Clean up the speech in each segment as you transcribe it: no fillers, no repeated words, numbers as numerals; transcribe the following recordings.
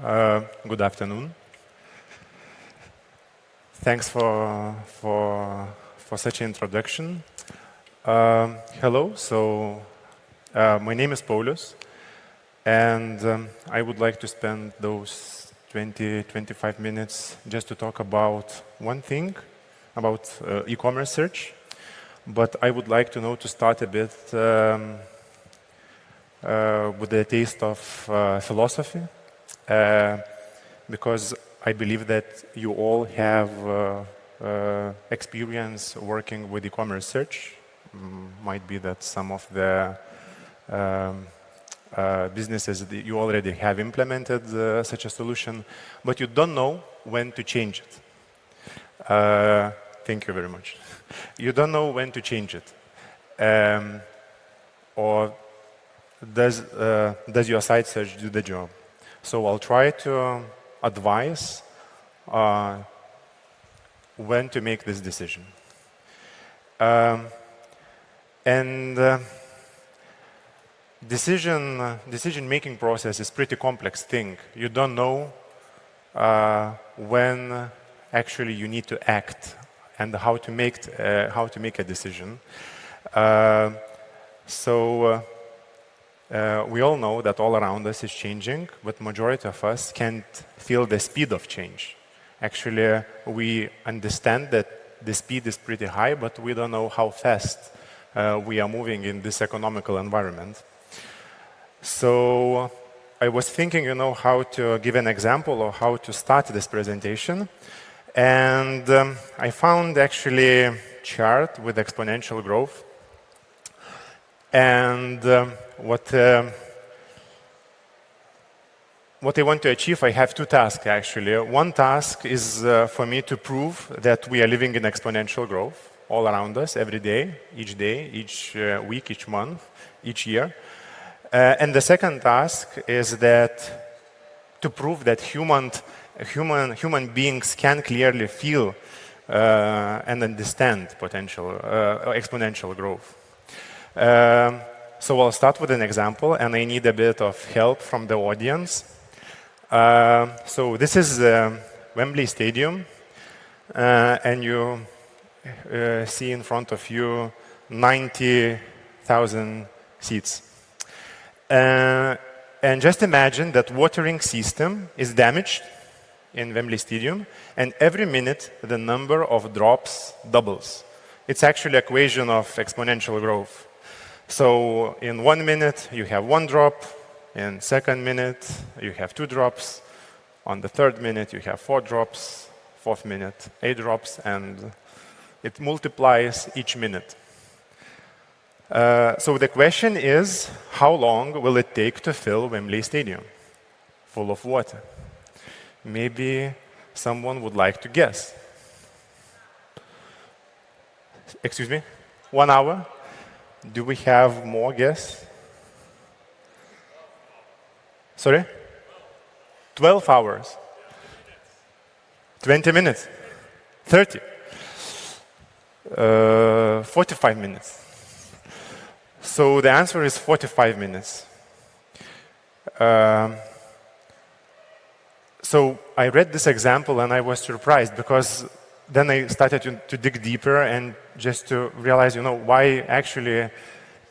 Good afternoon. Thanks for such an introduction. Hello. So my name is Paulius, and I would like to spend those 20-25 minutes just to talk about one thing, about e-commerce search. But I would like to start a bit with a taste of philosophy, because I believe that you all have experience working with e-commerce search. Might be that some of the businesses that you already have implemented such a solution, but you don't know when to change it. Thank you very much. You don't know when to change it. Or does your site search do the job? So I'll try to advise when to make this decision. Decision-making process is pretty complex thing. You don't know when actually you need to act and how to make a decision. We all know that all around us is changing, but majority of us can't feel the speed of change. Actually, we understand that the speed is pretty high, but we don't know how fast we are moving in this economical environment. So I was thinking, how to give an example of how to start this presentation. And I found actually a chart with exponential growth. And what I want to achieve, I have two tasks actually. One task is for me to prove that we are living in exponential growth all around us, every day, each week, each month, each year. And the second task is that to prove that human beings can clearly feel and understand exponential growth. So I'll start with an example, and I need a bit of help from the audience. So this is Wembley Stadium, and you see in front of you 90,000 seats. And just imagine that watering system is damaged in Wembley Stadium, and every minute the number of drops doubles. It's actually an equation of exponential growth. So in 1 minute you have 1 drop, in second minute you have 2 drops, on the third minute you have 4 drops, fourth minute 8 drops, and it multiplies each minute. So the question is, how long will it take to fill Wembley Stadium full of water? Maybe someone would like to guess. Excuse me? 1 hour? Do we have more guess? Sorry? 12 hours. 20 minutes. 30. 45 minutes. So the answer is 45 minutes. So I read this example and I was surprised, because then I started to dig deeper and just to realize, why actually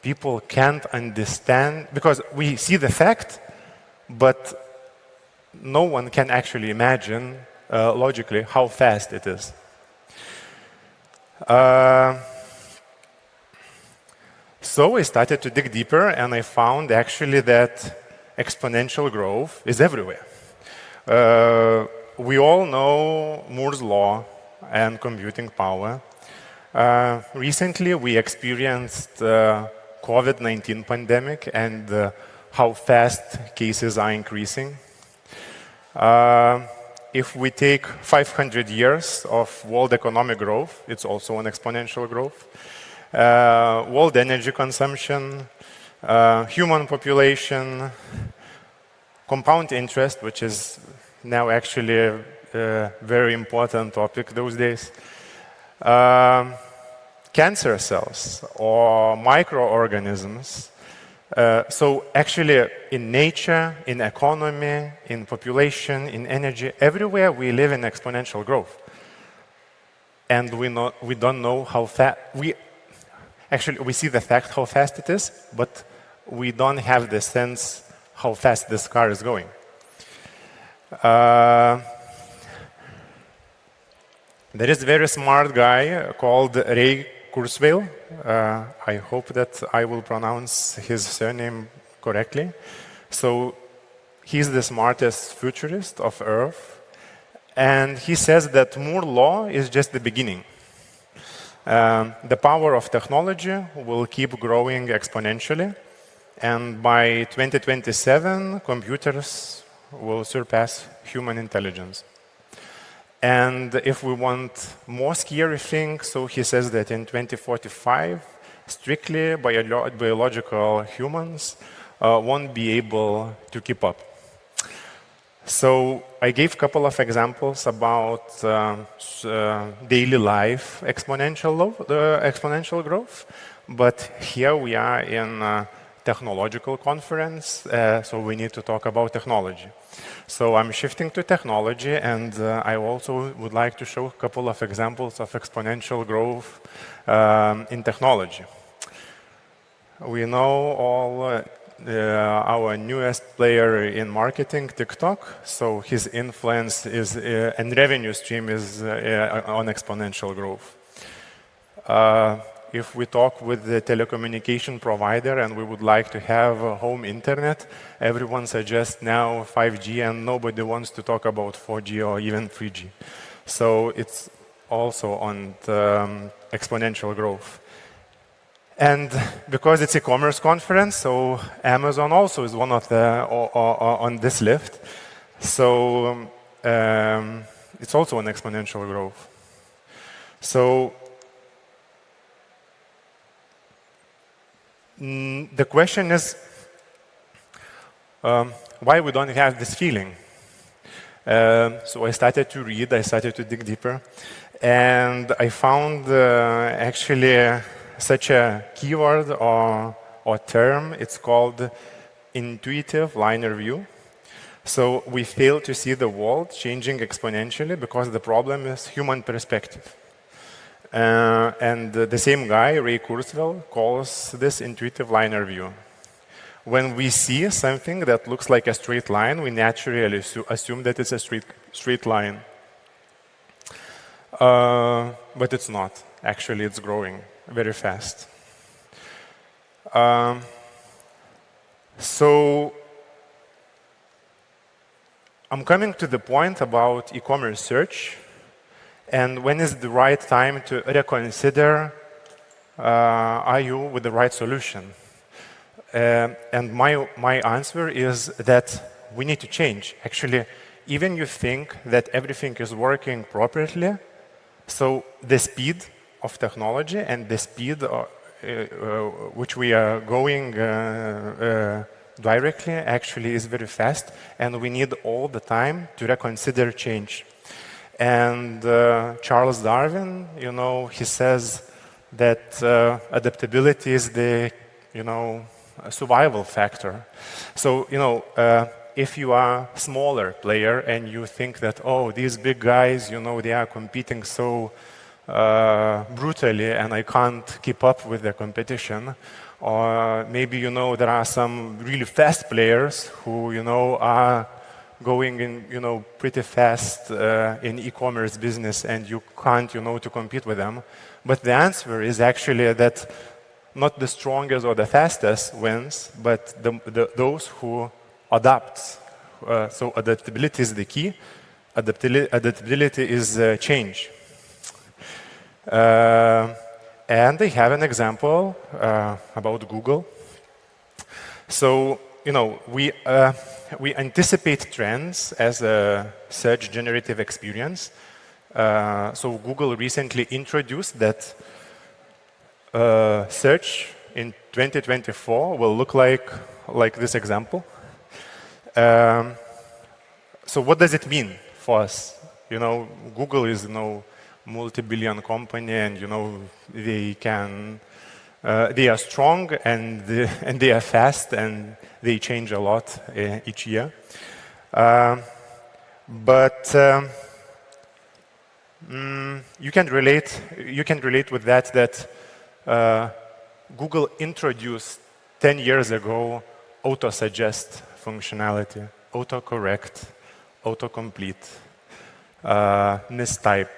people can't understand, because we see the fact, but no one can actually imagine logically how fast it is. So I started to dig deeper, and I found actually that exponential growth is everywhere. We all know Moore's law and computing power. Recently, we experienced COVID-19 pandemic and how fast cases are increasing. If we take 500 years of world economic growth, it's also an exponential growth. World energy consumption, human population, compound interest, which is now actually a very important topic those days. Cancer cells or microorganisms So actually, in nature, in economy, in population, in energy, everywhere we live in exponential growth. And we don't know how fast, we see the fact how fast it is, but we don't have the sense how fast this car is going. There is a very smart guy called Ray Kurzweil. I hope that I will pronounce his surname correctly. So he's the smartest futurist of Earth. And he says that Moore's law is just the beginning. The power of technology will keep growing exponentially. And by 2027, computers will surpass human intelligence. And if we want more scary things, so he says that in 2045, strictly biological humans won't be able to keep up. So I gave a couple of examples about daily life exponential growth, but here we are in a technological conference, so we need to talk about technology. So I'm shifting to technology, and I also would like to show a couple of examples of exponential growth in technology. We know all our newest player in marketing, TikTok. So his influence is and revenue stream is on exponential growth. If we talk with the telecommunication provider and we would like to have a home internet, everyone suggests now 5G and nobody wants to talk about 4G or even 3G. So it's also on the exponential growth. And because it's e-commerce conference, so Amazon also is one of the on this list. So it's also an exponential growth. So the question is why we don't have this feeling. So I started to read, I started to dig deeper, and I found actually such a keyword or term. It's called intuitive linear view. So we fail to see the world changing exponentially because the problem is human perspective. And the same guy, Ray Kurzweil, calls this intuitive linear view. When we see something that looks like a straight line, we naturally assume that it's a straight line. But it's not. Actually, it's growing very fast. So I'm coming to the point about e-commerce search, and when is the right time to reconsider are you with the right solution? And my answer is that we need to change. Actually, even you think that everything is working properly, so the speed of technology and the speed which we are going directly actually is very fast, and we need all the time to reconsider change. And Charles Darwin, he says that adaptability is the, survival factor. So, if you are a smaller player and you think that, oh, these big guys, they are competing so brutally and I can't keep up with the competition, or maybe, there are some really fast players who, are going in, pretty fast in e-commerce business and you can't, to compete with them. But the answer is actually that not the strongest or the fastest wins, but those who adapt. So adaptability is the key. Adaptability is change. And they have an example about Google. So, we anticipate trends as a search generative experience. So Google recently introduced that search in 2024 will look like this example. So what does it mean for us? Google is multi-billion company, and they can They are strong and they are fast and they change a lot each year. But you can relate with that Google introduced 10 years ago auto-suggest functionality, auto-correct, auto-complete, mistype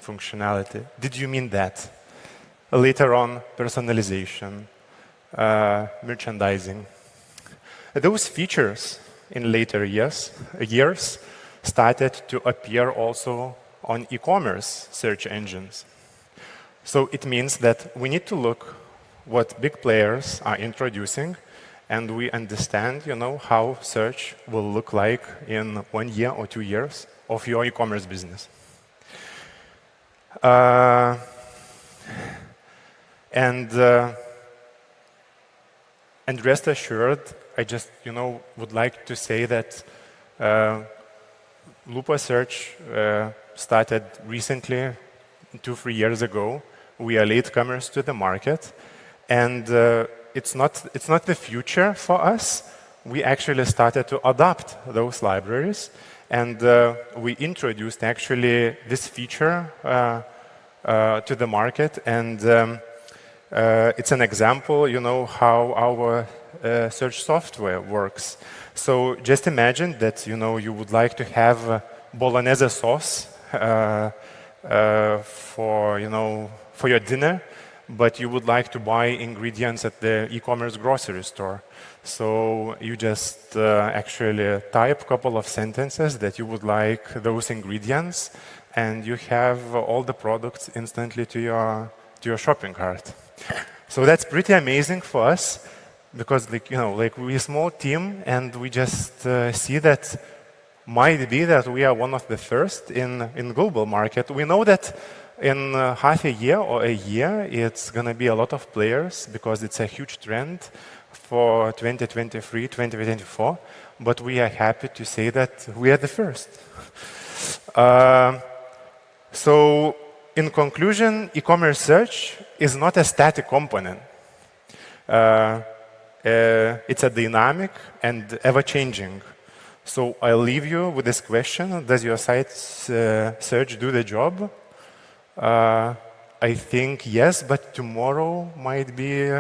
functionality. Did you mean that? Later on, personalization, merchandising. Those features in later years started to appear also on e-commerce search engines. So it means that we need to look what big players are introducing, and we understand, how search will look like in 1 year or 2 years of your e-commerce business. And rest assured, I just, would like to say that LupaSearch started recently, 2-3 years ago. We are latecomers to the market, and it's not the future for us. We actually started to adopt those libraries, and we introduced actually this feature to the market, and it's an example, how our search software works. So just imagine that, you would like to have bolognese sauce for your dinner, but you would like to buy ingredients at the e-commerce grocery store. So you just actually type a couple of sentences that you would like those ingredients, and you have all the products instantly to your shopping cart. So that's pretty amazing for us, because we're a small team, and we just see that might be that we are one of the first in global market. We know that in half a year or a year, it's going to be a lot of players, because it's a huge trend for 2023, 2024. But we are happy to say that we are the first. So in conclusion, e-commerce search is not a static component. It's a dynamic and ever-changing. So I'll leave you with this question: does your site search do the job? I think yes, but tomorrow might be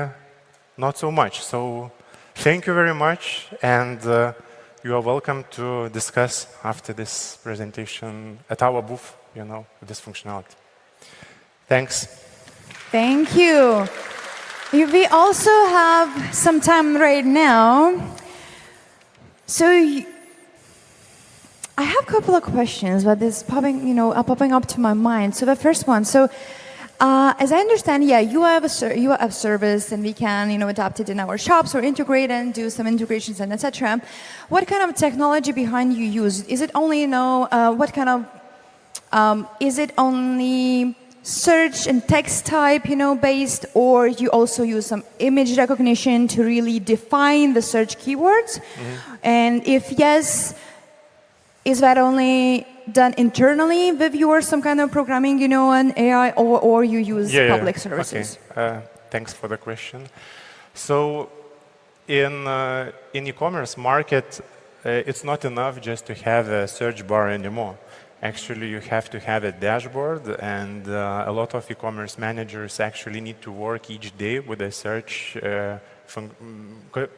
not so much. So thank you very much, and you are welcome to discuss after this presentation at our booth, this functionality. Thanks. Thank you. We also have some time right now. So I have a couple of questions, but this popping up to my mind. So the first one. So as I understand, you have a service, and we can adapt it in our shops or integrate and do some integrations and etc. What kind of technology behind you use? Is it only what kind of is it only search and text type based, or you also use some image recognition to really define the search keywords? And if yes, is that only done internally with your some kind of programming, and AI, or you use public services? Okay. Thanks for the question. So in e-commerce market, it's not enough just to have a search bar anymore. Actually, you have to have a dashboard, and a lot of e-commerce managers actually need to work each day with a search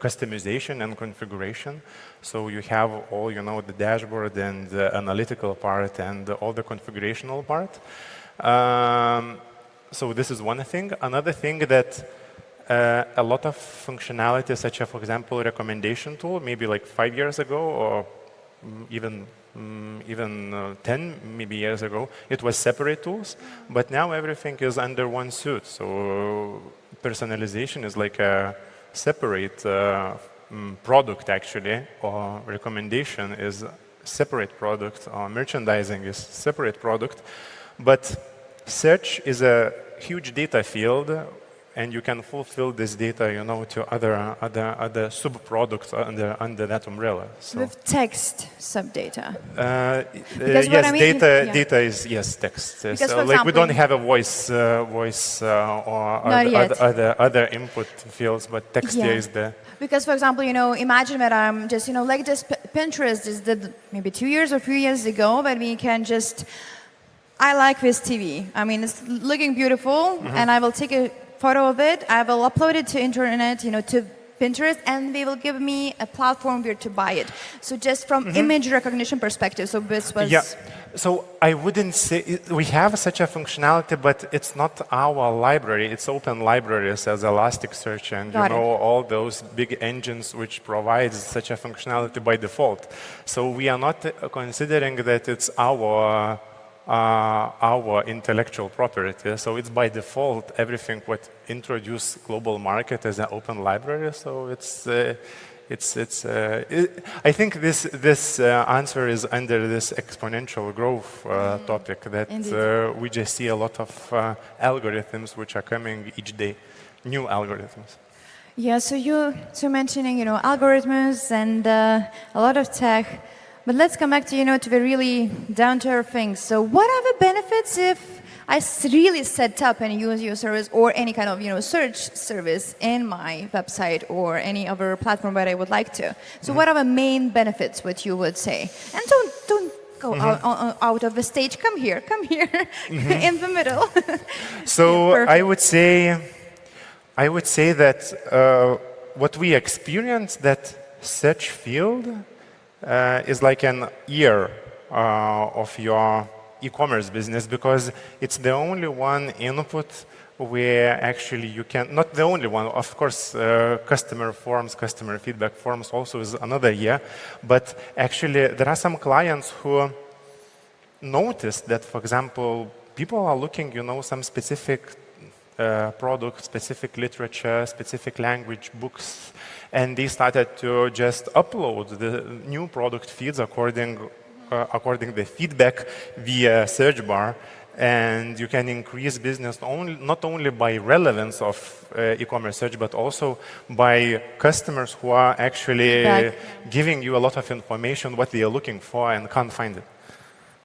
customization and configuration. So you have all, the dashboard and the analytical part and all the configurational part. So this is one thing. Another thing that a lot of functionality, such as, for example, recommendation tool, maybe like 5 years ago, or even 10 maybe years ago, it was separate tools. But now everything is under one suite. So personalization is like a separate product, actually, or recommendation is separate product, or merchandising is separate product. But search is a huge data field, and you can fulfill this data, to other sub-products under that umbrella. So, with text subdata. yes, what I mean, data is text. Because, So, for like we example, don't have a voice or Not yet. other input fields, but text Yeah. here is the. Because, for example, imagine that I'm just, like this Pinterest just did maybe 2 years or 3 years ago, but we can just, I like this TV. I mean, it's looking beautiful, and I will take a photo of it. I will upload it to internet, to Pinterest, and they will give me a platform where to buy it. So just from image recognition perspective, so this was... Yeah. So I wouldn't say we have such a functionality, but it's not our library. It's open libraries as Elasticsearch and Got it. all those big engines which provides such a functionality by default. So we are not considering that it's our intellectual property. So it's by default everything what introduce global market as an open library. So I think this answer is under this exponential growth topic that we just see a lot of algorithms which are coming each day, new algorithms. Yeah, so you're mentioning, algorithms and a lot of tech. But let's come back to, to the really down-to-earth things. So what are the benefits if I really set up and use your service or any kind of, search service in my website or any other platform that I would like to? So what are the main benefits, what you would say? And don't go out of the stage. Come here, in the middle. So Perfect. I would say that what we experience, that search field is like an ear of your e-commerce business, because it's the only one input where actually you can, not the only one, of course, customer forms, customer feedback forms also is another ear, but actually there are some clients who notice that, for example, people are looking, some specific product, specific literature, specific language, books, and they started to just upload the new product feeds according the feedback via search bar, and you can increase business not only by relevance of e-commerce search, but also by customers who are actually giving you a lot of information what they are looking for and can't find it.